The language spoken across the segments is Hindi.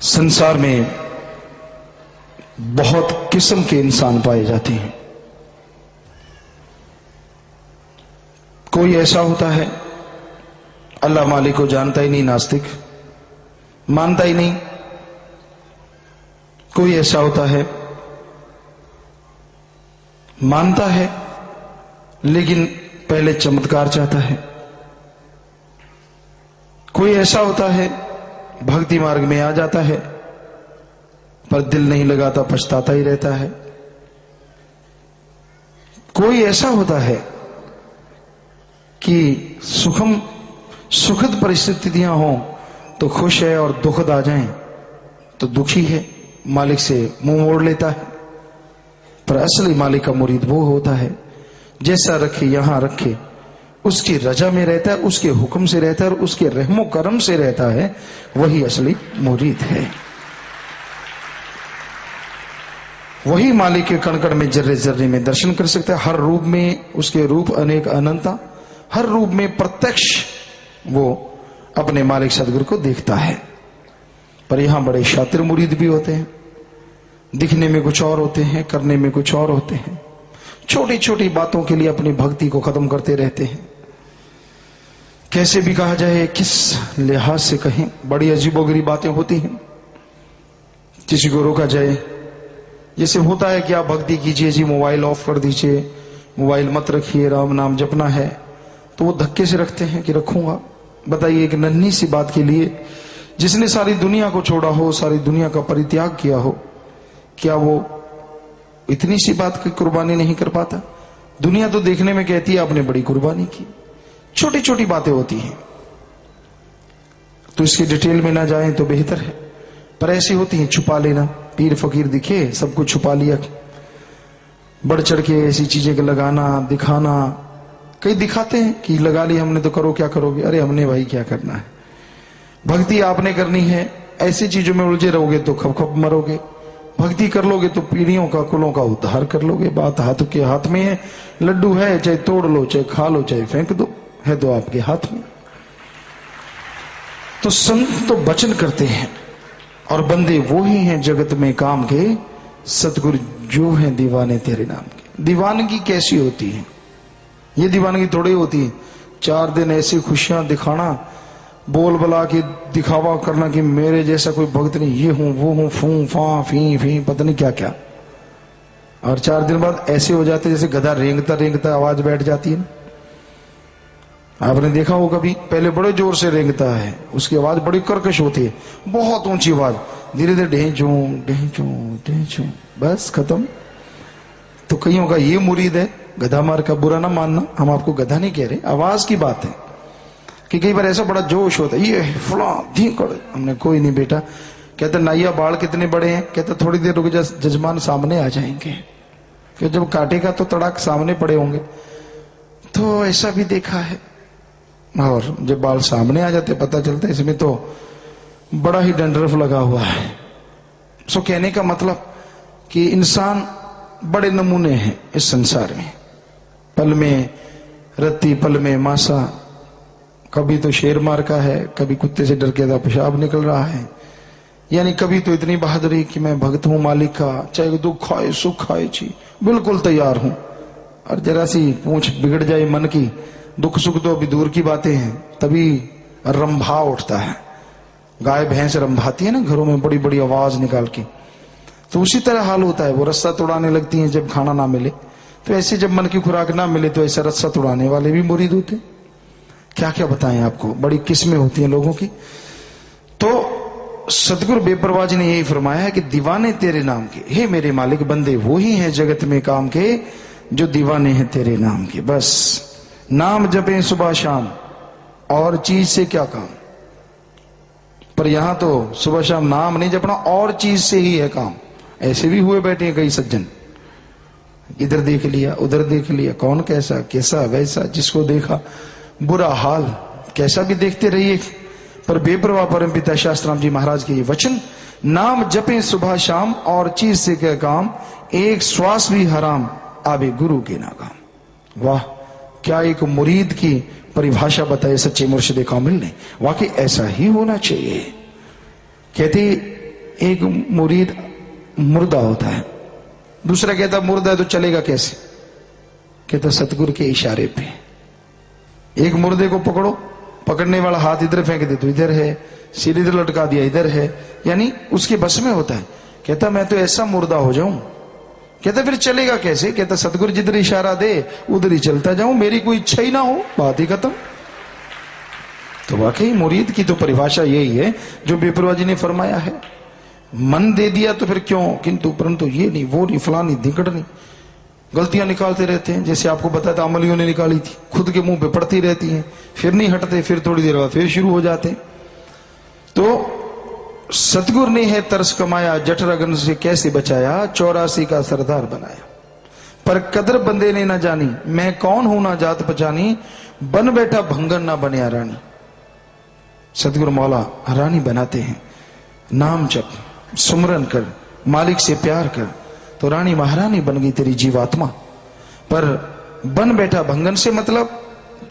संसार में बहुत किस्म के इंसान पाए जाते हैं। कोई ऐसा होता है अल्लाह मालिक को जानता ही नहीं, नास्तिक, मानता ही नहीं। कोई ऐसा होता है मानता है लेकिन पहले चमत्कार चाहता है। कोई ऐसा होता है भक्ति मार्ग में आ जाता है पर दिल नहीं लगाता, पछताता ही रहता है। कोई ऐसा होता है कि सुखद परिस्थितियां हों तो खुश है और दुखद आ जाएं तो दुखी है, मालिक से मुंह मोड़ लेता है। पर असली मालिक का मुरीद वो होता है जैसा रखे यहां रखे, उसकी रजा में रहता है, उसके हुक्म से रहता है और उसके रहमो करम से रहता है, वही असली मुरीद है। वही मालिक के कण-कण में, जर्रे जर्रे में दर्शन कर सकता है। हर रूप में उसके रूप अनेक अनंता, हर रूप में प्रत्यक्ष वो अपने मालिक सदगुरु को देखता है। पर यहां बड़े शातिर मुरीद भी होते हैं, दिखने में कुछ और होते हैं, करने में कुछ और होते हैं। छोटी छोटी बातों के लिए अपनी भक्ति को खत्म करते रहते हैं। कैसे भी कहा जाए, किस लिहाज से कहें, बड़ी अजीबोगरीब बातें होती हैं। किसी को रोका जाए, जैसे होता है कि आप भक्ति कीजिए जी, मोबाइल ऑफ कर दीजिए, मोबाइल मत रखिए, राम नाम जपना है, तो वो धक्के से रखते हैं कि रखूंगा। बताइए, एक नन्ही सी बात के लिए जिसने सारी दुनिया को छोड़ा हो, सारी दुनिया का परित्याग किया हो, क्या वो इतनी सी बात की कुर्बानी नहीं कर पाता? दुनिया तो देखने में कहती है आपने बड़ी कुर्बानी की। छोटी छोटी बातें होती हैं तो इसकी डिटेल में ना जाएं तो बेहतर है, पर ऐसी होती हैं छुपा लेना। पीर फकीर दिखे, सब कुछ छुपा लिया, बढ़ चढ़ के ऐसी चीजें लगाना, दिखाना। कई दिखाते हैं कि लगा ली हमने तो करो क्या करोगे। अरे हमने भाई क्या करना है, भक्ति आपने करनी है। ऐसी चीजों में उलझे रहोगे तो खप खप मरोगे। भक्ति कर लोगे तो पीढ़ियों का, कुलों का उद्धार कर लोगे। बात हाथ के हाथ में है। लड्डू है, चाहे तोड़ लो, चाहे खा लो, चाहे फेंक दो, है तो आपके हाथ में। तो संत तो वचन करते हैं और बंदे वो ही हैं जगत में काम के, सतगुरु जो हैं दीवाने तेरे नाम के। दीवानगी कैसी होती है? ये दीवानगी थोड़ी होती है 4 दिन ऐसी खुशियां दिखाना, बोल बला के दिखावा करना कि मेरे जैसा कोई भक्त नहीं, ये हूं वो हूं, फू फा फी फी पता नहीं क्या क्या, और 4 दिन बाद ऐसे हो जाते जैसे गधा रेंगता रेंगता आवाज बैठ जाती है। आपने देखा हो कभी? पहले बड़े जोर से रेंगता है, उसकी आवाज बड़ी कर्कश होती है, बहुत ऊंची आवाज, धीरे धीरे ढेंचू ढेंचू ढेंचू, बस खत्म। तो कईयों का ये मुरीद है। गधा मार का बुरा ना मानना, हम आपको गधा नहीं कह रहे, आवाज की बात है कि कई बार ऐसा बड़ा जोश होता है, ये फला धीकड़, हमने कोई नहीं बेटा। कहते नाइया बाल कितने बड़े हैं? कहते थोड़ी देर रुक जा, जजमान सामने आ जाएंगे। फिर जब काटेगा तो तड़ाक सामने पड़े होंगे। तो ऐसा भी देखा है। और जब बाल सामने आ जाते पता चलता है इसमें तो बड़ा ही डंडरफ लगा हुआ है। सो कहने का मतलब कि इंसान बड़े नमूने हैं इस संसार में। पल में रत्ती, पल में मासा, कभी तो शेर मार का है, कभी कुत्ते से डर के पेशाब निकल रहा है, यानी कभी तो इतनी बहादुरी कि मैं भक्त हूं मालिक का, चाहे दुख आए सुख आए जी बिल्कुल तैयार हूं। और जरा सी पूंछ बिगड़ जाए मन की, दुख सुख तो अभी दूर की बातें हैं, तभी रंभा उठता है। गाय भैंस रंभाती है ना घरों में बड़ी बड़ी आवाज निकाल के, तो उसी तरह हाल होता है। वो रस्सा तोड़ाने लगती हैं जब खाना ना मिले। तो ऐसे जब मन की खुराक ना मिले तो ऐसा रस्सा तोड़ाने वाले भी मुरीद होते हैं। क्या क्या बताएं आपको, बड़ी किस्में होती हैं लोगों की। तो सतगुरु बेपरवाह जी ने यही फरमाया है कि दीवाने तेरे नाम के, हे मेरे मालिक, बंदे वो ही हैं जगत में काम के जो दीवाने हैं तेरे नाम के। बस नाम जपें सुबह शाम, और चीज से क्या काम। पर यहां तो सुबह शाम नाम नहीं जपना, और चीज से ही है काम। ऐसे भी हुए बैठे हैं कई सज्जन, इधर देख लिया उधर देख लिया, कौन कैसा कैसा वैसा, जिसको देखा बुरा हाल, कैसा भी देखते रहिए। पर बेपरवाह परमपिता शास्त्राम जी महाराज के ये वचन, नाम जपें सुबह शाम, और चीज से क्या काम, एक श्वास भी हराम, आवे गुरु के नाकाम। वाह, क्या एक मुरीद की परिभाषा बताए सच्चे मुर्शिद कामिल ने। वाकई ऐसा ही होना चाहिए। कहते एक मुरीद मुर्दा होता है, दूसरा कहता मुर्दा है तो चलेगा कैसे, कहता सतगुरु के इशारे पे। एक मुर्दे को पकड़ो, पकड़ने वाला हाथ इधर फेंक दे तो इधर है, सिर इधर लटका दिया इधर है, यानी उसके बस में होता है। कहता मैं तो ऐसा मुर्दा हो जाऊं, कहता फिर चलेगा कैसे, कहता सतगुरु जिधर इशारा दे उधर ही चलता जाऊं, मेरी कोई इच्छा ही ना हो, बात ही खत्म। तो वाकई मुरीद की तो परिभाषा यही है जो बेपरवाह जी ने फरमाया है, मन दे दिया तो फिर क्यों, किंतु परंतु ये नहीं वो नहीं फलानी धिकड़ नहीं, गलतियां निकालते रहते हैं। जैसे आपको बताया था अमलियों ने निकाली थी, खुद के मुंह पे पड़ती रहती हैं, फिर नहीं हटते, फिर थोड़ी देर बाद फिर शुरू हो जाते। तो सतगुरु ने है तरस कमाया, जठर अगन से कैसे बचाया, 84 का सरदार बनाया। पर कदर बंदे ने ना जानी, मैं कौन हूं ना जात पहचानी, बन बैठा भंगन ना बने रानी। सतगुरु मौला रानी बनाते हैं, नाम जप सुमरन कर, मालिक से प्यार कर, तो रानी महारानी बन गई तेरी जीवात्मा। पर बन बैठा भंगन से मतलब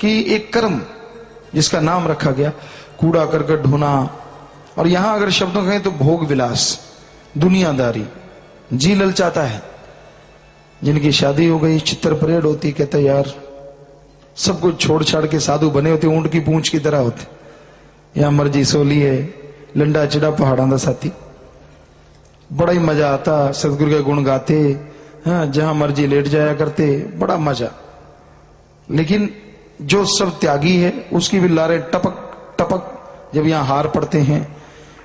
कि एक कर्म जिसका नाम रखा गया, कूड़ा करकट ढोना, और यहां अगर शब्दों कहें तो भोग विलास, दुनियादारी, जी ललचाता है। जिनकी शादी हो गई, चित्तर परेड होती, कहते यार सब कुछ छोड़ छाड़ के साधु बने होते, ऊंट की पूंछ की तरह होते, यहां मर्जी सोली है, लंडा चिड़ा पहाड़ों का साथी, बड़ा ही मजा आता, सतगुरु के गुण गाते, हाँ जहां मर्जी लेट जाया करते, बड़ा मजा। लेकिन जो सब त्यागी है उसकी भी लारे टपक टपक जब यहां हार पड़ते हैं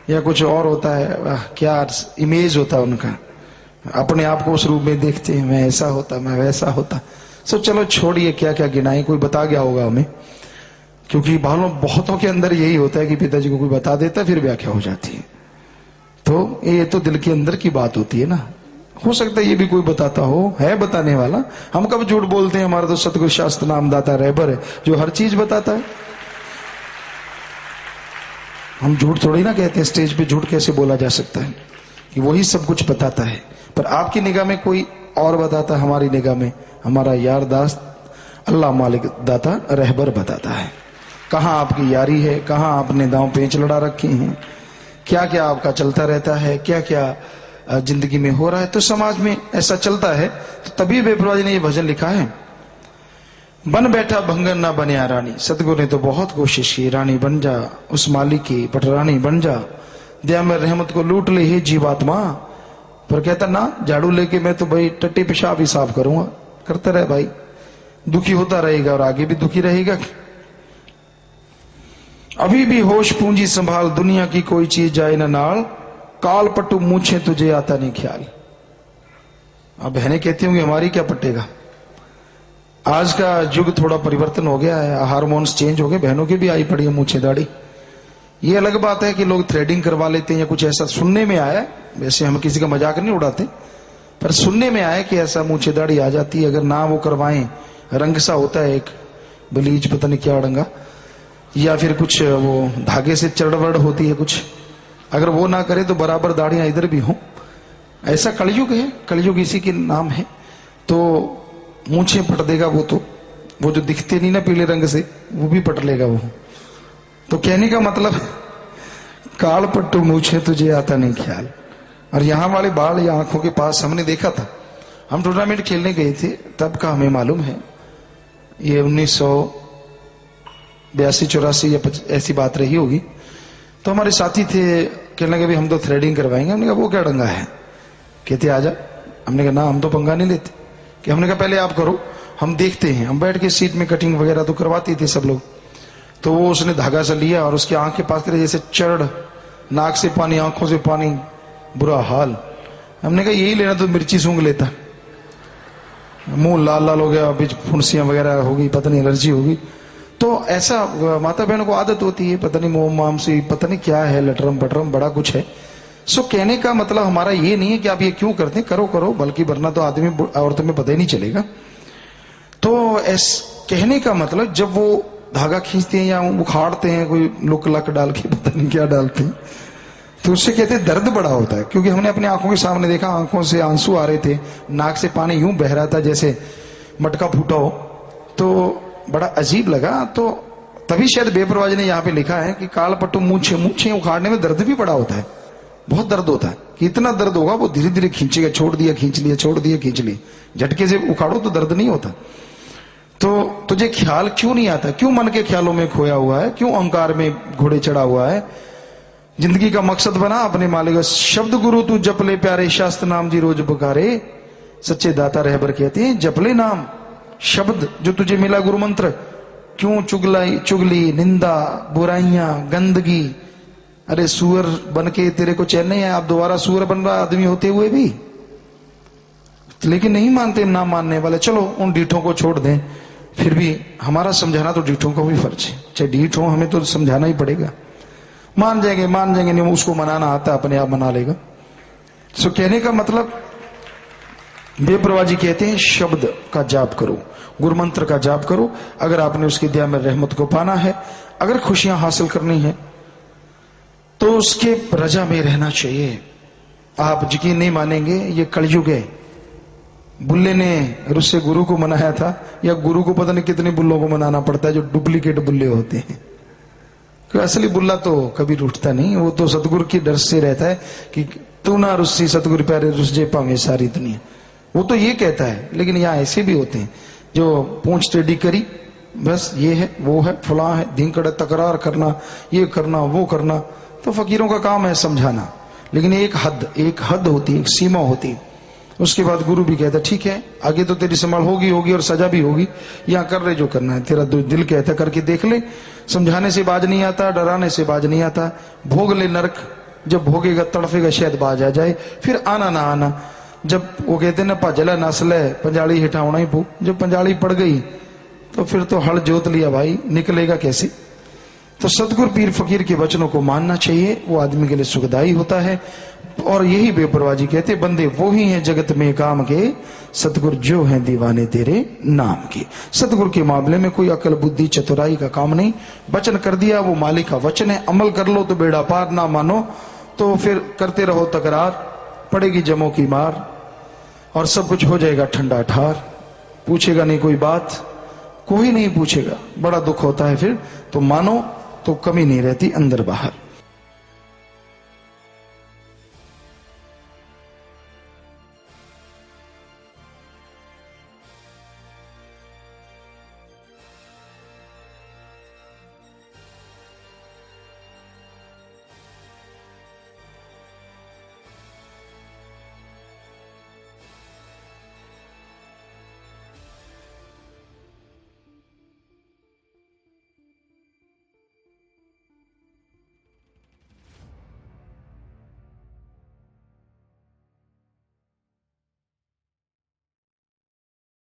या कुछ और होता है, क्या इमेज होता है उनका, अपने आप को उस रूप में देखते हैं, मैं ऐसा होता मैं वैसा होता। सो चलो छोड़िए क्या क्या गिनाए, कोई बता गया होगा हमें, क्योंकि बहुतों के अंदर यही होता है कि पिताजी को कोई बता देता है फिर व्याख्या हो जाती है। तो ये तो दिल के अंदर की बात होती है ना, हो सकता है ये भी कोई बताता हो, है बताने वाला। हम कब झूठ बोलते हैं, हमारा तो सतगुरु शास्त्र नामदाता रहबर है जो हर चीज बताता है। हम झूठ थोड़ी ना कहते हैं, स्टेज पे झूठ कैसे बोला जा सकता है कि वही सब कुछ बताता है, पर आपकी निगाह में कोई और बताता है, हमारी निगाह में हमारा यार दास अल्लाह मालिक दाता रहबर बताता है। कहां आपकी यारी है, कहां आपने दांव पेंच लड़ा रखे हैं, क्या क्या आपका चलता रहता है, क्या क्या जिंदगी में हो रहा है। तो समाज में ऐसा चलता है, तो तभी बेपरवाह जी ने ये भजन लिखा है, बन बैठा भंगन ना बनिया रानी। सतगुरु ने तो बहुत कोशिश की, रानी बन जा उस मालिक की, बट रानी बन जा, दया में रहमत को लूट ले हे जीवात्मा। पर कहता ना, झाड़ू लेके मैं तो भाई टट्टी पेशाब ही साफ करूंगा, करता रहे भाई, दुखी होता रहेगा और आगे भी दुखी रहेगा। अभी भी होश पूंजी संभाल, दुनिया की कोई चीज जाए ना नाल, काल पट्टू मूछे तुझे आता नहीं ख्याल। अब बहनें कहती होंगी हमारी क्या पट्टेगा, आज का युग थोड़ा परिवर्तन हो गया है, हार्मोन्स चेंज हो गए, बहनों की भी आई पड़ी है मूछे दाढ़ी। ये अलग बात है कि लोग थ्रेडिंग करवा लेते हैं या कुछ ऐसा सुनने में आया, वैसे हम किसी का मजाक नहीं उड़ाते, पर सुनने में आया कि ऐसा मूछे दाढ़ी आ जाती है, अगर ना वो करवाएं, रंग सा होता है एक ब्लीच पता नहीं क्या अड़ंगा, या फिर कुछ वो धागे से चढ़वड़ होती है कुछ, अगर वो ना करे तो बराबर दाढ़ियां इधर भी हो। ऐसा कलयुग है, कलयुग इसी के नाम है। तो मूछे पट देगा वो, तो वो जो दिखते नहीं ना पीले रंग से, वो भी पट लेगा वो। तो कहने का मतलब काल पट्टू मूछे तुझे आता नहीं ख्याल। और यहां वाले बाल या आंखों के पास हमने देखा था, हम टूर्नामेंट खेलने गए थे, तब का हमें मालूम है, ये 1982-84 या ऐसी बात रही होगी। तो हमारे साथी थे, कहने लगे भी हम तो थ्रेडिंग करवाएंगे। हमने कहा वो क्या डंगा है, कहते आजा। हमने कहा ना हम तो पंगा नहीं लेते, कि हमने कहा पहले आप करो, हम देखते हैं। हम बैठ के सीट में कटिंग वगैरह तो करवाते थे सब लोग। तो वो उसने धागा सा लिया और उसकी आंख के पास करे, जैसे चढ़, नाक से पानी, आंखों से पानी, बुरा हाल। हमने कहा यही लेना तो मिर्ची सूंघ लेता, मुंह लाल लाल हो गया, बीच फुंसियां वगैरह हो गई, पता नहीं एलर्जी होगी। तो ऐसा माता बहनों को आदत होती है, पता नहीं मोम माम से, पता नहीं क्या है, लटरम पटरम बड़ा कुछ है। सो कहने का मतलब हमारा ये नहीं है कि आप ये क्यों करते हैं, करो करो, बल्कि वरना तो आदमी औरतों में पता ही नहीं चलेगा। तो कहने का मतलब जब वो धागा खींचते हैं या उखाड़ते हैं, कोई लुक लक डाल के पता नहीं क्या डालते हैं, तो उससे कहते हैं दर्द बड़ा होता है। क्योंकि हमने अपने आंखों के सामने देखा, आंखों से आंसू आ रहे थे, नाक से पानी यूं बह रहा था जैसे मटका फूटा हो, तो बड़ा अजीब लगा। तो तभी शायद बेपरवाह ने यहाँ पे लिखा है कि काल पट्टू मूछे, मूछे उखाड़ने में दर्द भी बड़ा होता है। बहुत दर्द होता है कि इतना दर्द होगा वो धीरे धीरे खींचेगा, छोड़ दिया खींच लिया, छोड़ दिया खींच लिया। झटके से उखाड़ो तो दर्द नहीं होता। तो तुझे ख्याल क्यों नहीं आता? क्यों मन के ख्यालों में खोया हुआ है? क्यों अहंकार में घोड़े चढ़ा हुआ है? जिंदगी का मकसद बना अपने मालिक शब्द गुरु तू जप ले प्यारे, शास्त्र नाम जी रोज पुकारे। सच्चे दाता रहबर कहते हैं जप ले नाम शब्द जो तुझे मिला गुरु मंत्र। क्यों चुगली निंदा बुराइयां गंदगी? अरे सुअर बन के तेरे को चैन नहीं है, आप दोबारा सुअर बन रहा आदमी होते हुए भी। लेकिन नहीं मानते ना मानने वाले। चलो उन डीठों को छोड़ दें, फिर भी हमारा समझाना तो डीठों का भी फर्ज है। चाहे डीठ हो हमें तो समझाना ही पड़ेगा। मान जाएंगे नहीं, उसको मनाना आता अपने आप मना लेगा। सो कहने का मतलब बेपरवाह जी कहते हैं शब्द का जाप करो, गुरु मंत्र का जाप करो। अगर आपने उसकी दया में रहमत को पाना है, अगर खुशियां हासिल करनी है तो उसके रजा में रहना चाहिए। आप यकीन नहीं मानेंगे, ये कलयुग है। बुल्ले ने रुस्से गुरु को मनाया था, या गुरु को पता नहीं कितने बुल्लों को मनाना पड़ता है जो डुप्लीकेट बुल्ले होते हैं। क्योंकि असली बुल्ला तो कभी रूठता नहीं, वो तो सतगुरु की डर से रहता है कि तू ना रुस्सी सतगुरु प्यारे रुस जे पावे सारी दुनिया। वो तो ये कहता है, लेकिन यहाँ ऐसे भी होते हैं जो पूंछ टेढ़ी करी, बस ये है वो है फलां है, धिंकड़ तकरार करना, ये करना वो करना। तो फकीरों का काम है समझाना, लेकिन एक हद होती है, एक सीमा होती है। उसके बाद गुरु भी कहता है ठीक है आगे तो तेरी संभाल होगी और सजा भी होगी, यहाँ कर रहे जो करना है, तेरा दिल कहता करके देख ले। समझाने से बाज नहीं आता, डराने से बाज नहीं आता। भोग ले नरक, जब भोगेगा तड़फेगा शायद बाज आ जाए, फिर आना ना आना। जब वो कहते ना भजला नस्ल है पंजाली हिटावना ही पू, जब पंजाली पड़ गई तो फिर तो हल जोत लिया भाई, निकलेगा कैसे? तो सतगुरु पीर फकीर के वचनों को मानना चाहिए, वो आदमी के लिए सुखदायी होता है। और यही बेपरवाह जी कहते बंदे वो ही हैं जगत में काम के, सतगुरु जो हैं दीवाने तेरे नाम के। सतगुरु के मामले में कोई अकल बुद्धि चतुराई का काम नहीं। वचन कर दिया, वो मालिक का वचन है, अमल कर लो तो बेड़ा पार, ना मानो तो फिर करते रहो तकरार, पड़ेगी जमों की मार और सब कुछ हो जाएगा ठंडा ठार। पूछेगा नहीं कोई बात, कोई नहीं पूछेगा, बड़ा दुख होता है फिर। तो मानो तो कमी नहीं रहती अंदर बाहर।